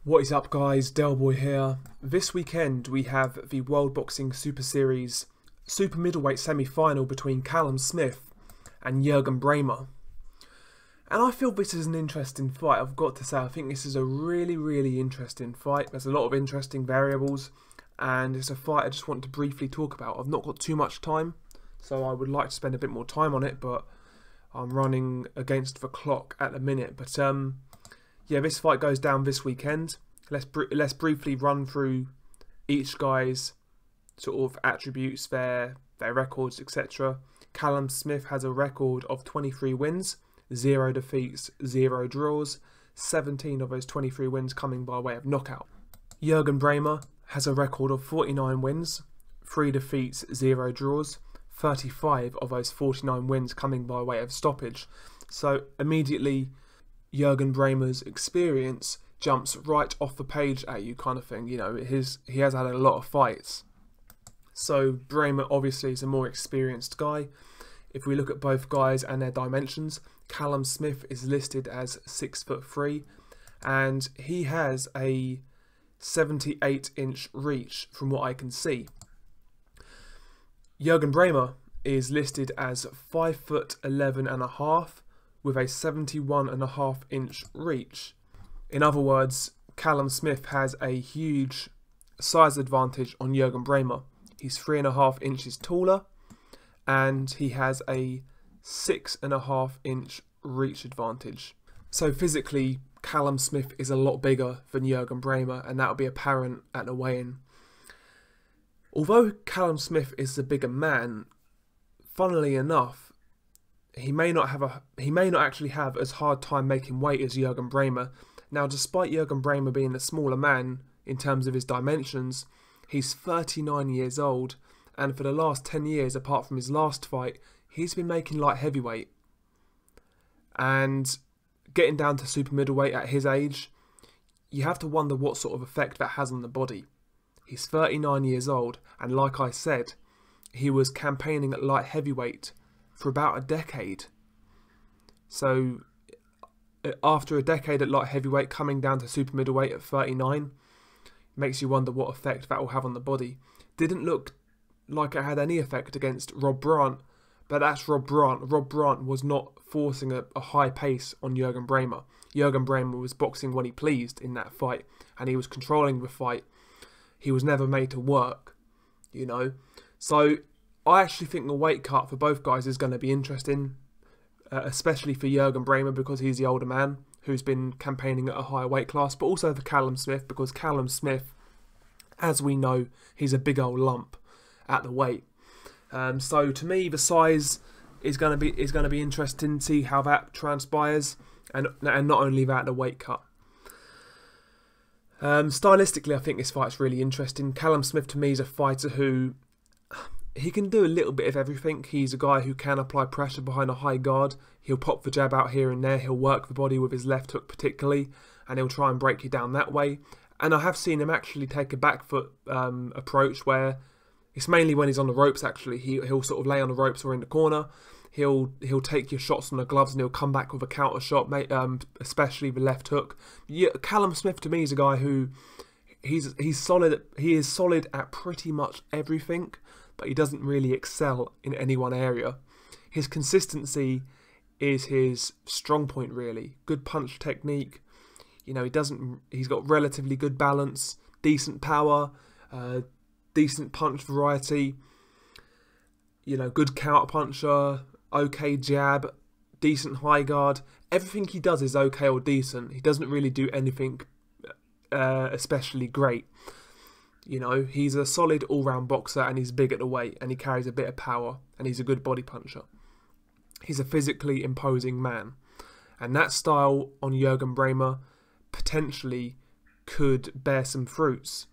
What is up guys, Delboy here. This weekend we have the World Boxing Super Series Super Middleweight semi-final between Callum Smith and Juergen Braehmer. And I feel this is an interesting fight. I've got to say, I think this is a really interesting fight. There's a lot of interesting variables and it's a fight I just want to briefly talk about. I've not got too much time, so I would like to spend a bit more time on it, but I'm running against the clock at the minute. But yeah, this fight goes down this weekend. Let's briefly run through each guy's sort of attributes, their records, etc. Callum Smith has a record of 23 wins, 0 defeats, 0 draws, 17 of those 23 wins coming by way of knockout. Juergen Braehmer has a record of 49 wins, 3 defeats, 0 draws, 35 of those 49 wins coming by way of stoppage. So immediately Juergen Braehmer's experience jumps right off the page at you, kind of thing. You know, he has had a lot of fights. So Braehmer obviously is a more experienced guy. If we look at both guys and their dimensions, Callum Smith is listed as 6'3", and he has a 78-inch reach from what I can see. Juergen Braehmer is listed as 5'11.5" with a 71.5-inch reach. In other words, Callum Smith has a huge size advantage on Juergen Braehmer. He's 3.5 inches taller and he has a 6.5-inch reach advantage. So physically, Callum Smith is a lot bigger than Juergen Braehmer, and that will be apparent at the weigh-in. Although Callum Smith is the bigger man, funnily enough, he may not actually have as hard time making weight as Juergen Braehmer. Now, despite Juergen Braehmer being a smaller man in terms of his dimensions, he's 39 years old, and for the last 10 years, apart from his last fight, he's been making light heavyweight. And getting down to super middleweight at his age, you have to wonder what sort of effect that has on the body. He's 39 years old, and like I said, he was campaigning at light heavyweight for about a decade. So after a decade at light heavyweight, coming down to super middleweight at 39 makes you wonder what effect that will have on the body. Didn't look like it had any effect against Rob Brandt, but that's Rob Brandt. Rob Brandt was not forcing a high pace on Juergen Braehmer. Juergen Braehmer was boxing when he pleased in that fight, and he was controlling the fight. He was never made to work, you know. So I actually think the weight cut for both guys is going to be interesting, especially for Juergen Braehmer because he's the older man who's been campaigning at a higher weight class, but also for Callum Smith because Callum Smith, as we know, he's a big old lump at the weight. So to me, the size is going to be interesting to see how that transpires, and not only that, the weight cut. Stylistically, I think this fight's really interesting. Callum Smith to me is a fighter who he can do a little bit of everything. He's a guy who can apply pressure behind a high guard. He'll pop the jab out here and there. He'll work the body with his left hook particularly, and he'll try and break you down that way. And I have seen him actually take a back foot approach where it's mainly when he's on the ropes. Actually, he'll sort of lay on the ropes or in the corner. He'll take your shots on the gloves and he'll come back with a counter shot, especially the left hook. Yeah, Callum Smith to me is a guy who he's solid. He is solid at pretty much everything, but he doesn't really excel in any one area. His consistency is his strong point, really. Good punch technique. You know, he's got relatively good balance, decent power, decent punch variety. You know, good counter puncher, okay jab, decent high guard. Everything he does is okay or decent. He doesn't really do anything especially great. You know, he's a solid all-round boxer and he's big at the weight and he carries a bit of power and he's a good body puncher. He's a physically imposing man. And that style on Juergen Braehmer potentially could bear some fruits.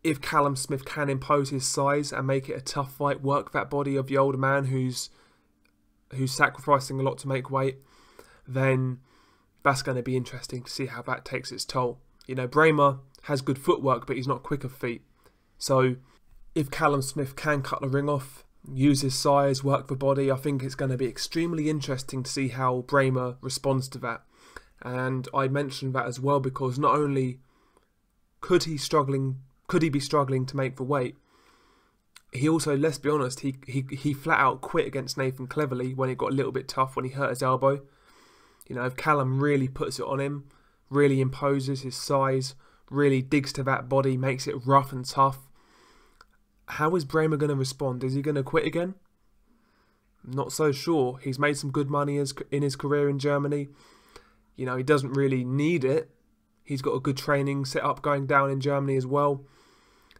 If Callum Smith can impose his size and make it a tough fight, work that body of the older man who's sacrificing a lot to make weight, then that's going to be interesting to see how that takes its toll. You know, Braehmer has good footwork, but he's not quick of feet. So if Callum Smith can cut the ring off, use his size, work the body, I think it's going to be extremely interesting to see how Braehmer responds to that. And I mentioned that as well because not only could he be struggling to make the weight, he also, let's be honest, he flat out quit against Nathan Cleverly when it got a little bit tough, when he hurt his elbow. You know, if Callum really puts it on him, really imposes his size, really digs to that body, makes it rough and tough, how is Braehmer going to respond? Is he going to quit again? Not so sure. He's made some good money in his career in Germany. You know, he doesn't really need it. He's got a good training set up going down in Germany as well.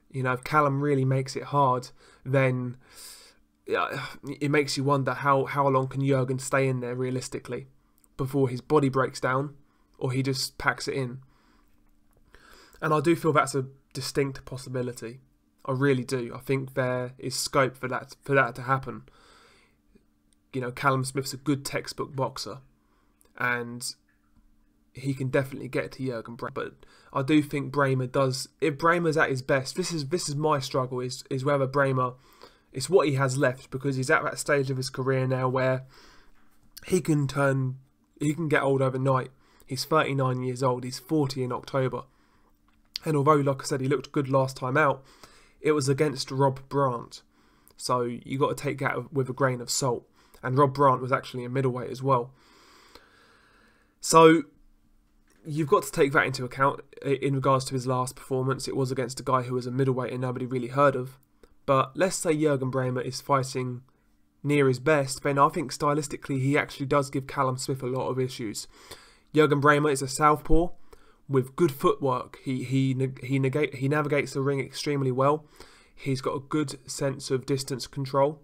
You know, if Callum really makes it hard, then it makes you wonder how long can Juergen stay in there realistically before his body breaks down or he just packs it in. And I do feel that's a distinct possibility. I really do. I think there is scope for that to happen. You know, Callum Smith's a good textbook boxer, and he can definitely get to Juergen Braehmer. But I do think Braehmer does. If Braehmer's at his best, this is my struggle. Is whether Braehmer, it's what he has left, because he's at that stage of his career now where he can get old overnight. He's 39 years old. He's 40 in October, and although, like I said, he looked good last time out, it was against Rob Brandt, so you got to take that with a grain of salt. And Rob Brandt was actually a middleweight as well. So you've got to take that into account in regards to his last performance. It was against a guy who was a middleweight and nobody really heard of. But let's say Juergen Braehmer is fighting near his best, then I think stylistically he actually does give Callum Smith a lot of issues. Juergen Braehmer is a southpaw with good footwork. He navigates the ring extremely well. He's got a good sense of distance control.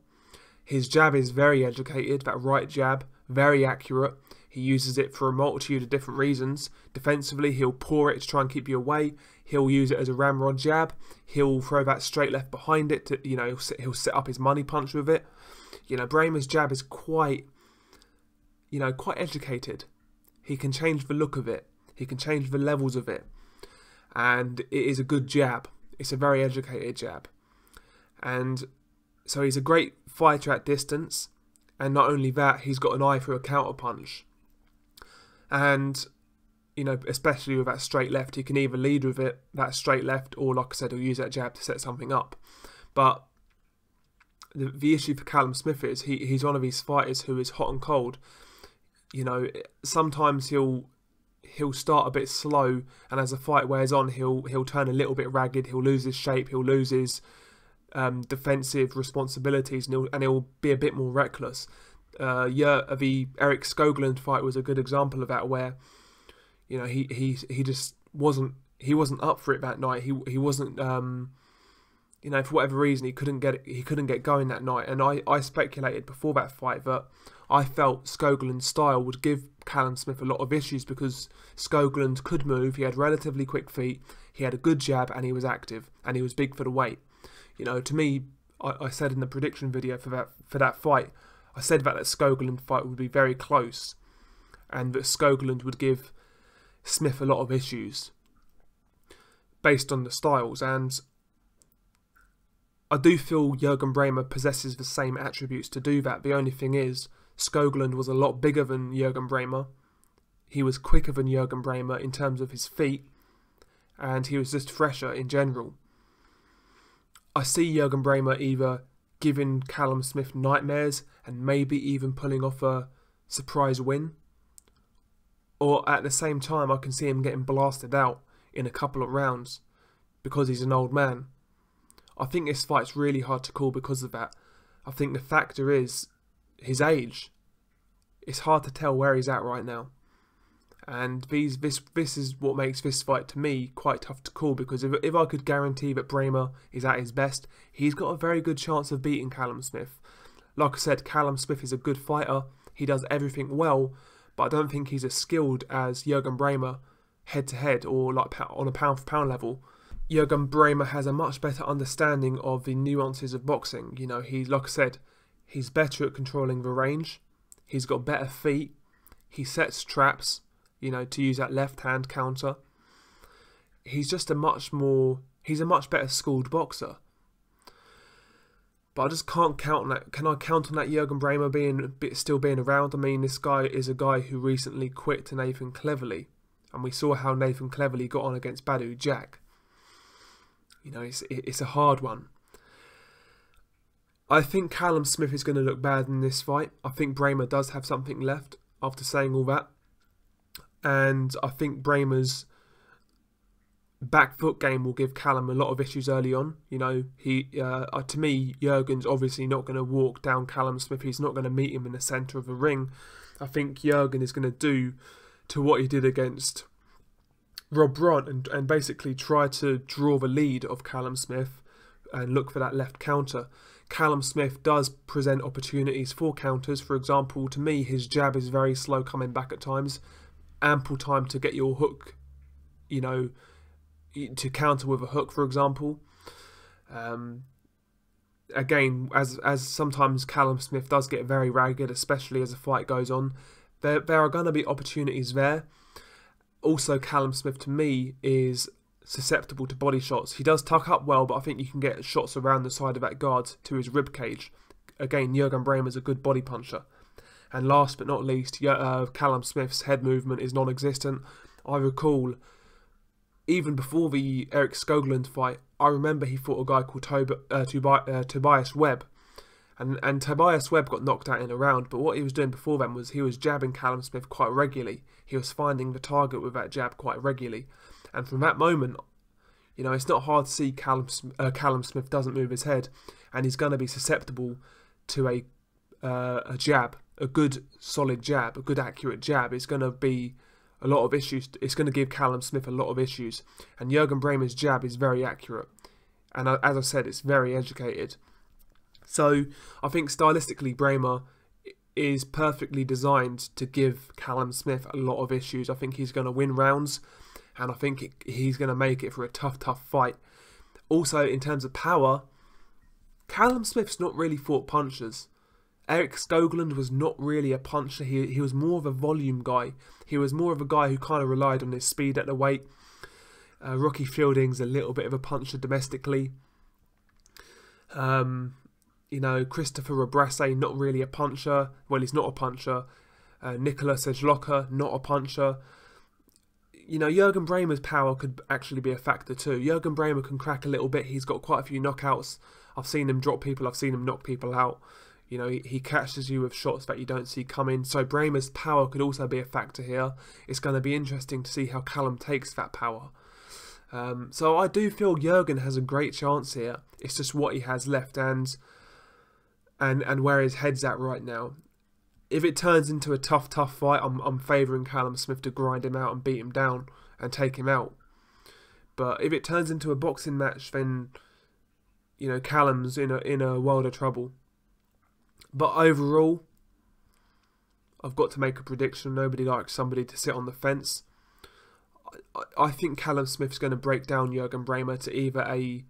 His jab is very educated, that right jab, very accurate. He uses it for a multitude of different reasons. Defensively, he'll pour it to try and keep you away. He'll use it as a ramrod jab. He'll throw that straight left behind it. He'll set up his money punch with it. You know, Braehmer's jab is quite educated. He can change the look of it. He can change the levels of it. And it is a good jab. It's a very educated jab. And so he's a great fighter at distance, and not only that, he's got an eye for a counter punch. And, you know, especially with that straight left, he can either lead with it, that straight left, or like I said, he'll use that jab to set something up. But the issue for Callum Smith is he's one of these fighters who is hot and cold. You know, sometimes he'll start a bit slow, and as the fight wears on, he'll turn a little bit ragged. He'll lose his shape. He'll lose his defensive responsibilities, and he'll be a bit more reckless. The Eric Skoglund fight was a good example of that, where, you know, he just wasn't up for it that night. He wasn't you know, for whatever reason he couldn't get going that night. And I speculated before that fight that I felt Skoglund's style would give Callum Smith a lot of issues, because Skoglund could move, he had relatively quick feet, he had a good jab, and he was active, and he was big for the weight. You know, to me, I said in the prediction video for that fight, I said that Skoglund fight would be very close, and that Skoglund would give Smith a lot of issues based on the styles. And I do feel Juergen Braehmer possesses the same attributes to do that. The only thing is, Skoglund was a lot bigger than Juergen Braehmer. He was quicker than Juergen Braehmer in terms of his feet, and he was just fresher in general. I see Juergen Braehmer either giving Callum Smith nightmares and maybe even pulling off a surprise win, or at the same time I can see him getting blasted out in a couple of rounds because he's an old man. I think this fight's really hard to call because of that. I think the factor is his age. It's hard to tell where he's at right now. And this is what makes this fight, to me, quite tough to call, because if I could guarantee that Braehmer is at his best, he's got a very good chance of beating Callum Smith. Like I said, Callum Smith is a good fighter. He does everything well, but I don't think he's as skilled as Juergen Braehmer head-to-head, or like on a pound-for-pound level. Juergen Braehmer has a much better understanding of the nuances of boxing. You know, like I said, he's better at controlling the range. He's got better feet. He sets traps, you know, to use that left-hand counter. He's a much better schooled boxer. But I just can't count on that. Can I count on that Juergen Braehmer still being around? I mean, this guy is a guy who recently quit to Nathan Cleverly, and we saw how Nathan Cleverly got on against Badu Jack. You know, it's a hard one. I think Callum Smith is going to look bad in this fight. I think Braehmer does have something left after saying all that. And I think Braehmer's back foot game will give Callum a lot of issues early on. You know, to me, Juergen's obviously not going to walk down Callum Smith. He's not going to meet him in the centre of the ring. I think Juergen is going to do to what he did against Rob Brant and basically try to draw the lead of Callum Smith and look for that left counter. Callum Smith does present opportunities for counters. For example, to me, his jab is very slow coming back at times. Ample time to get your hook, you know, to counter with a hook, for example. Again, as sometimes Callum Smith does get very ragged, especially as the fight goes on, there are going to be opportunities there. Also, Callum Smith, to me, is susceptible to body shots. He does tuck up well, but I think you can get shots around the side of that guard to his rib cage. Again, Juergen Braehmer is a good body puncher. And last but not least, Callum Smith's head movement is non-existent. I recall, even before the Eric Skoglund fight, I remember he fought a guy called Tobias Webb. And Tobias Webb got knocked out in a round, but what he was doing before then was he was jabbing Callum Smith quite regularly. He was finding the target with that jab quite regularly. And from that moment, you know, it's not hard to see Callum Smith doesn't move his head, and he's going to be susceptible to a jab, a good solid jab, a good accurate jab. It's going to be a lot of issues. It's going to give Callum Smith a lot of issues. And Juergen Braehmer's jab is very accurate. And as I said, it's very educated. So I think stylistically, Braehmer is perfectly designed to give Callum Smith a lot of issues. I think he's going to win rounds, and I think he's going to make it for a tough fight. Also, in terms of power, Callum Smith's not really fought punchers. Eric Skoglund was not really a puncher. He was more of a volume guy. He was more of a guy who kind of relied on his speed at the weight. Rocky Fielding's a little bit of a puncher domestically. You know, Christopher Rebrasse, not really a puncher. Well, he's not a puncher. Nicolas Ejloka, not a puncher. You know, Juergen Braehmer's power could actually be a factor too. Juergen Braehmer can crack a little bit. He's got quite a few knockouts. I've seen him drop people. I've seen him knock people out. You know, he catches you with shots that you don't see coming. So Braehmer's power could also be a factor here. It's going to be interesting to see how Callum takes that power. So I do feel Juergen has a great chance here. It's just what he has left and where his head's at right now. If it turns into a tough fight, I'm favouring Callum Smith to grind him out and beat him down and take him out. But if it turns into a boxing match, then, you know, Callum's in a world of trouble. But overall, I've got to make a prediction. Nobody likes somebody to sit on the fence. I think Callum Smith's going to break down Juergen Braehmer to either a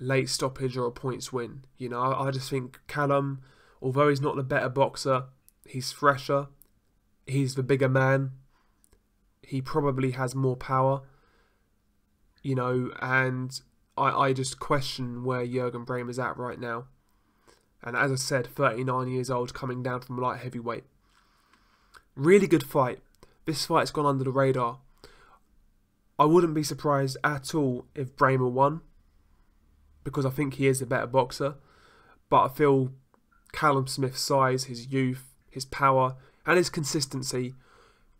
late stoppage or a points win. You know, I just think Callum, although he's not the better boxer, he's fresher, he's the bigger man, he probably has more power, you know, and I just question where Juergen Braehmer's at right now. And as I said, 39 years old, coming down from light heavyweight. Really good fight. This fight's gone under the radar. I wouldn't be surprised at all if Braehmer won, because I think he is a better boxer. But I feel Callum Smith's size, his youth, his power, and his consistency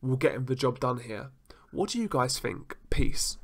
will get him the job done here. What do you guys think? Peace.